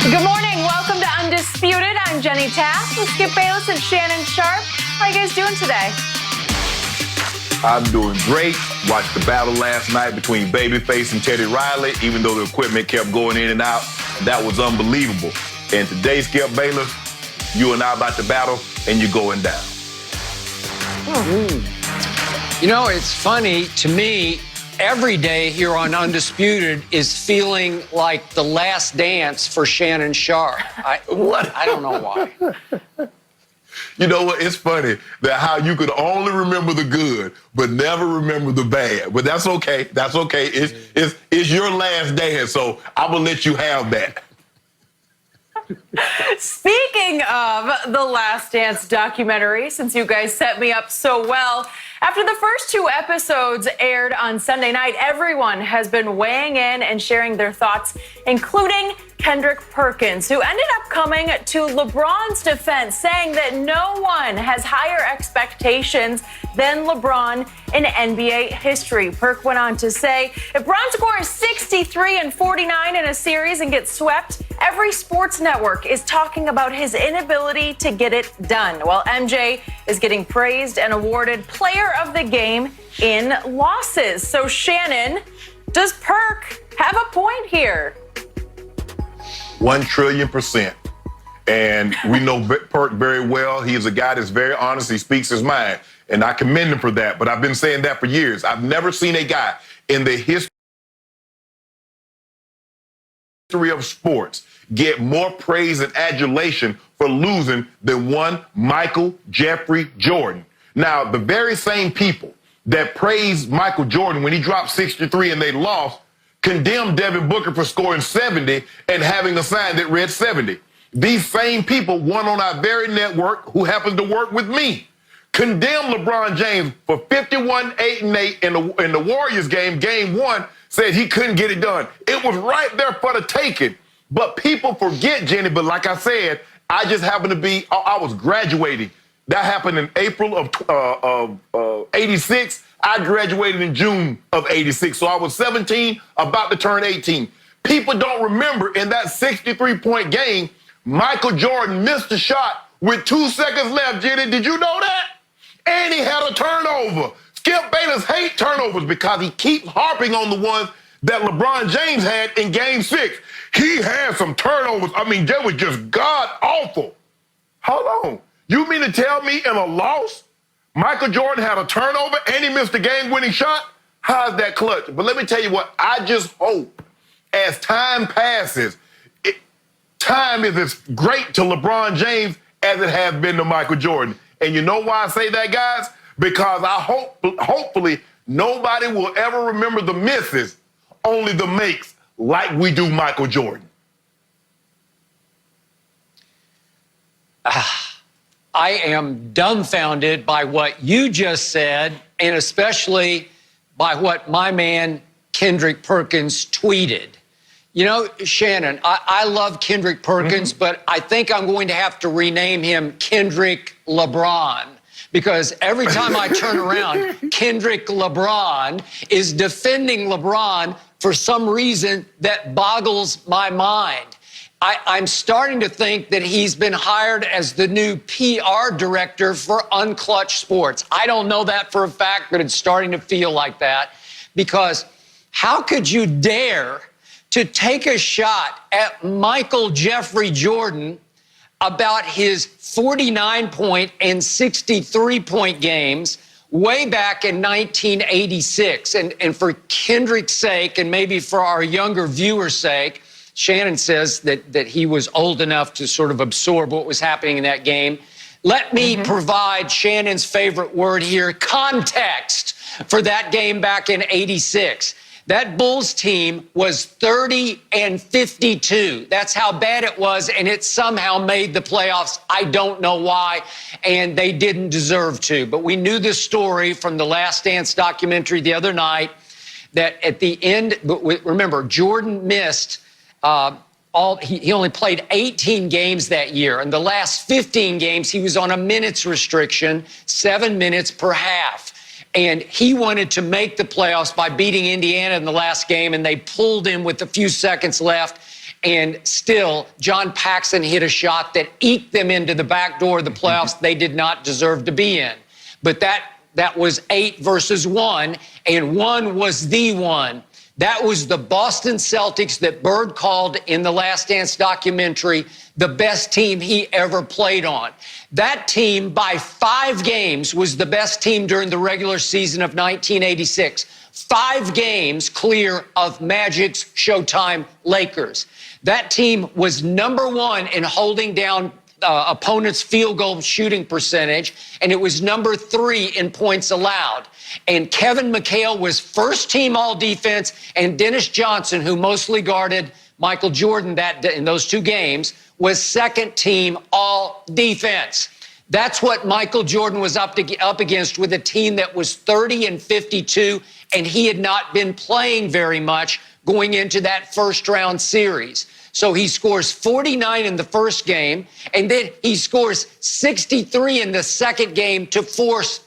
Good morning. Welcome to Undisputed. I'm Jenny Taft with Skip Bayless and Shannon Sharp. How are you guys doing today? I'm doing great. Watched the battle last night between Babyface and Teddy Riley, even though the equipment kept going in and out. That was unbelievable. And today, Skip Bayless, you and I about to battle, and you're going down. You know, it's funny to me. Every day here on Undisputed is feeling like the last dance for Shannon Sharp. I don't know why. You know what? It's funny that how you could only remember the good, but never remember the bad. But that's okay. That's okay. It's your last dance, so I'm going to let you have that. Speaking of the Last Dance documentary, since you guys set me up so well, after the first two episodes aired on Sunday night, everyone has been weighing in and sharing their thoughts, including Kendrick Perkins, who ended up coming to LeBron's defense, saying that no one has higher expectations than LeBron in NBA history. Perk went on to say, if Bron scores 63 and 49 in a series and gets swept, every sports network is talking about his inability to get it done, while MJ is getting praised and awarded Player of the Game in losses. So, Shannon, does Perk have a point here? 1,000,000,000,000%. And we know Perk very well. He is a guy that's very honest. He speaks his mind. And I commend him for that. But I've been saying that for years. I've never seen a guy in the history of sports get more praise and adulation for losing than one Michael Jeffrey Jordan. Now, the very same people that praised Michael Jordan when he dropped 63 and they lost condemned Devin Booker for scoring 70 and having a sign that read 70. These same people, one on our very network who happens to work with me, condemned LeBron James for 51-8-8 in the Warriors game, game one, said he couldn't get it done. It was right there for the taking. But people forget, Jenny, but like I said, I just happened to be, I was graduating. That happened in April of 86. I graduated in June of 86. So I was 17, about to turn 18. People don't remember in that 63-point game, Michael Jordan missed a shot with 2 seconds left, Jenny. Did you know that? And he had a turnover. Skip Bayless hates turnovers because he keeps harping on the ones that LeBron James had in game 6. He had some turnovers. I mean, they were just god-awful. Hold on. You mean to tell me in a loss, Michael Jordan had a turnover and he missed a game-winning shot? How's that clutch? But let me tell you what, I just hope as time passes, time is as great to LeBron James as it has been to Michael Jordan. And you know why I say that, guys? Because hopefully nobody will ever remember the misses, only the makes, like we do Michael Jordan. I am dumbfounded by what you just said, and especially by what my man Kendrick Perkins tweeted. You know, Shannon, I love Kendrick Perkins, but I think I'm going to have to rename him Kendrick LeBron, because every time I turn around, Kendrick LeBron is defending LeBron for some reason that boggles my mind. I'm starting to think that he's been hired as the new PR director for Unclutch Sports. I don't know that for a fact, but it's starting to feel like that, because how could you dare to take a shot at Michael Jeffrey Jordan about his 49-point and 63-point games way back in 1986? And for Kendrick's sake, and maybe for our younger viewers' sake, Shannon says that he was old enough to sort of absorb what was happening in that game. Let me provide Shannon's favorite word here, context, for that game back in 86. That Bulls team was 30-52. That's how bad it was, and it somehow made the playoffs. I don't know why, and they didn't deserve to. But we knew this story from the Last Dance documentary the other night, that at the end, remember, Jordan missed he only played 18 games that year. In the last 15 games, he was on a minutes restriction, 7 minutes per half. And he wanted to make the playoffs by beating Indiana in the last game, and they pulled him with a few seconds left. And still, John Paxson hit a shot that eked them into the back door of the playoffs they did not deserve to be in. But that was 8 versus 1, and 1 was the one. That was the Boston Celtics that Bird called in the Last Dance documentary the best team he ever played on. That team, by 5 games, was the best team during the regular season of 1986. 5 games clear of Magic's Showtime Lakers. That team was number 1 in holding down opponents' field goal shooting percentage, and it was number 3 in points allowed. And Kevin McHale was first team all defense, and Dennis Johnson, who mostly guarded Michael Jordan in those 2 games, was second team all defense. That's what Michael Jordan was up against, with a team that was 30-52, and he had not been playing very much going into that first round series. So he scores 49 in the first game, and then he scores 63 in the second game to force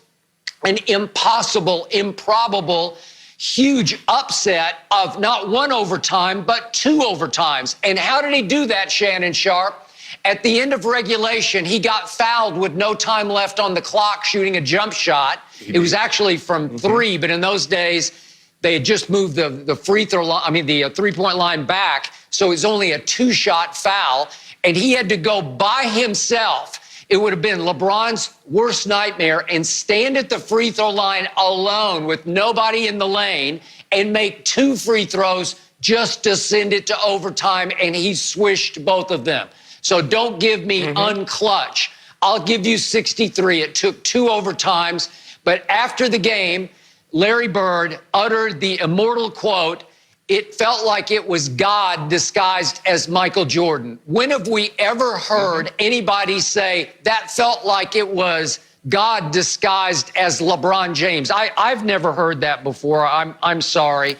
an impossible, improbable, huge upset of not 1 overtime, but 2 overtimes. And how did he do that, Shannon Sharp? At the end of regulation, he got fouled with no time left on the clock shooting a jump shot. It was actually from 3, but in those days, they had just moved the free throw line, the 3-point line back. So it was only a 2-shot foul, and he had to go by himself. It would have been LeBron's worst nightmare, and stand at the free throw line alone with nobody in the lane and make 2 free throws just to send it to overtime, and he swished both of them. So don't give me unclutch. I'll give you 63. It took 2 overtimes, but after the game, Larry Bird uttered the immortal quote, "It felt like it was God disguised as Michael Jordan." When have we ever heard anybody say that felt like it was God disguised as LeBron James? I've never heard that before. I'm sorry.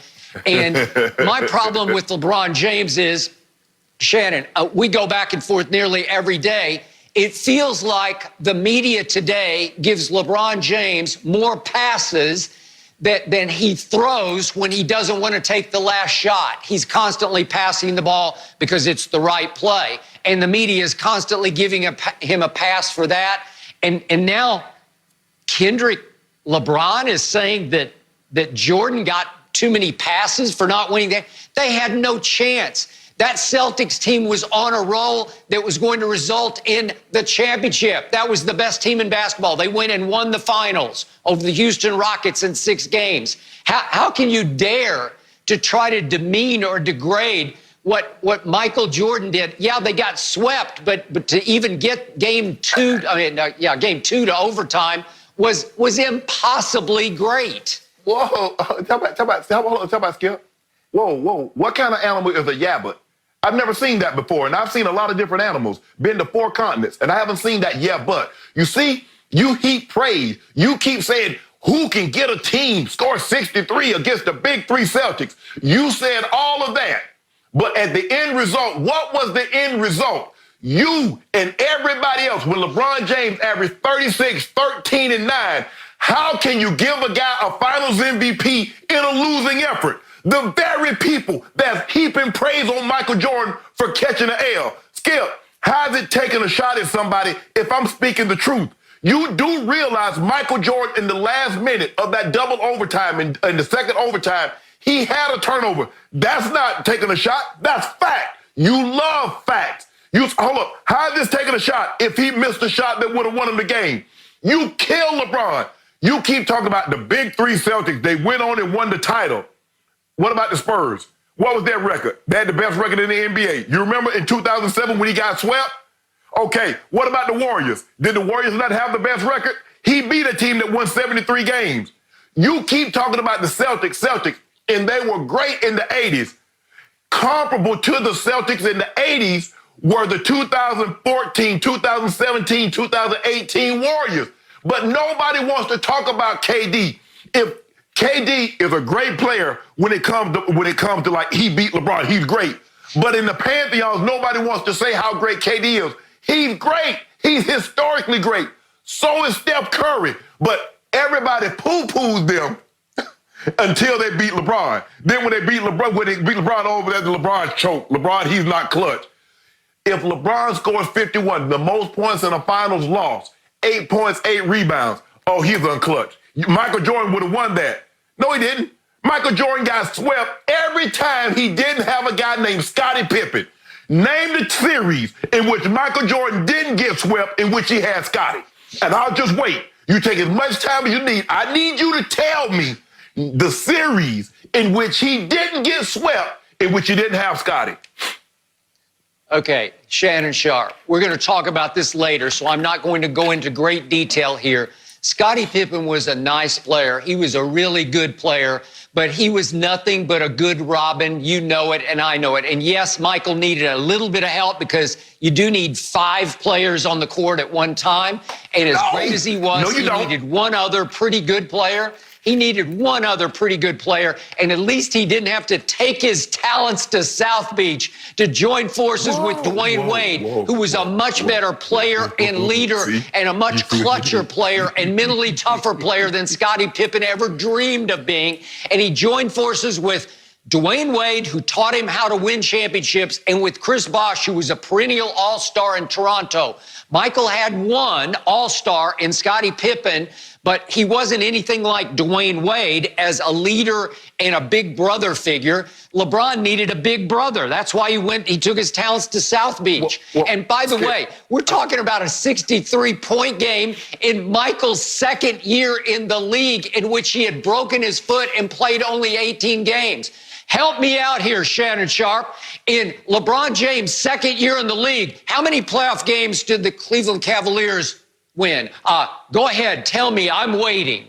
And my problem with LeBron James is, Shannon, we go back and forth nearly every day. It feels like the media today gives LeBron James more passes than he throws when he doesn't want to take the last shot. He's constantly passing the ball because it's the right play. And the media is constantly giving him a pass for that. And now Kendrick LeBron is saying that Jordan got too many passes for not winning that. They had no chance. That Celtics team was on a roll that was going to result in the championship. That was the best team in basketball. They went and won the finals over the Houston Rockets in 6 games. How can you dare to try to demean or degrade what Michael Jordan did? Yeah, they got swept, but to even get game 2 to overtime was impossibly great. Whoa, talk about Skip. Whoa, what kind of animal is a yabbit? I've never seen that before, and I've seen a lot of different animals, been to 4 continents, and I haven't seen that yet. But you see, you heap praise. You keep saying, who can get a team score 63 against the big 3 Celtics? You said all of that. But at the end result, what was the end result? You and everybody else, when LeBron James averaged 36, 13, and 9, how can you give a guy a finals MVP in a losing effort? The very people that's heaping praise on Michael Jordan for catching an L. Skip, how's it taking a shot at somebody if I'm speaking the truth? You do realize Michael Jordan in the last minute of that double overtime, in the second overtime, he had a turnover. That's not taking a shot. That's fact. You love facts. Hold up. How is this taking a shot if he missed a shot that would have won him the game? You kill LeBron. You keep talking about the big 3 Celtics. They went on and won the title. What about the Spurs? What was their record? They had the best record in the NBA. You remember in 2007 when he got swept? Okay, what about the Warriors? Did the Warriors not have the best record? He beat a team that won 73 games. You keep talking about the Celtics, and they were great in the 80s. Comparable to the Celtics in the 80s were the 2014, 2017, 2018 Warriors. But nobody wants to talk about KD. If KD is a great player when it comes to like he beat LeBron. He's great. But in the Pantheons, nobody wants to say how great KD is. He's great. He's historically great. So is Steph Curry. But everybody poo-poos them until they beat LeBron. Then when they beat LeBron over there, LeBron choked. LeBron, he's not clutch. If LeBron scores 51, the most points in the finals lost, 8 points, 8 rebounds, oh, he's unclutch. Michael Jordan would have won that. No, he didn't. Michael Jordan got swept every time he didn't have a guy named Scottie Pippen. Name the series in which Michael Jordan didn't get swept, in which he had Scottie. And I'll just wait. You take as much time as you need. I need you to tell me the series in which he didn't get swept, in which he didn't have Scottie. Okay, Shannon Sharp, we're going to talk about this later, so I'm not going to go into great detail here. Scottie Pippen was a nice player. He was a really good player, but he was nothing but a good Robin. You know it, and I know it. And yes, Michael needed a little bit of help because you do need 5 players on the court at one time. And as great as he was, he needed one other pretty good player. He needed one other pretty good player, and at least he didn't have to take his talents to South Beach to join forces with Dwayne Wade, who was a much better player and leader and a much clutcher player and mentally tougher player than Scottie Pippen ever dreamed of being. And he joined forces with Dwayne Wade, who taught him how to win championships, and with Chris Bosh, who was a perennial all-star in Toronto. Michael had one all-star in Scottie Pippen, but he wasn't anything like Dwayne Wade as a leader and a big brother figure. LeBron needed a big brother. That's why he took his talents to South Beach. And by the way, we're talking about a 63-point game in Michael's second year in the league, in which he had broken his foot and played only 18 games. Help me out here, Shannon Sharp. In LeBron James' second year in the league, how many playoff games did the Cleveland Cavaliers win? Go ahead, tell me, I'm waiting.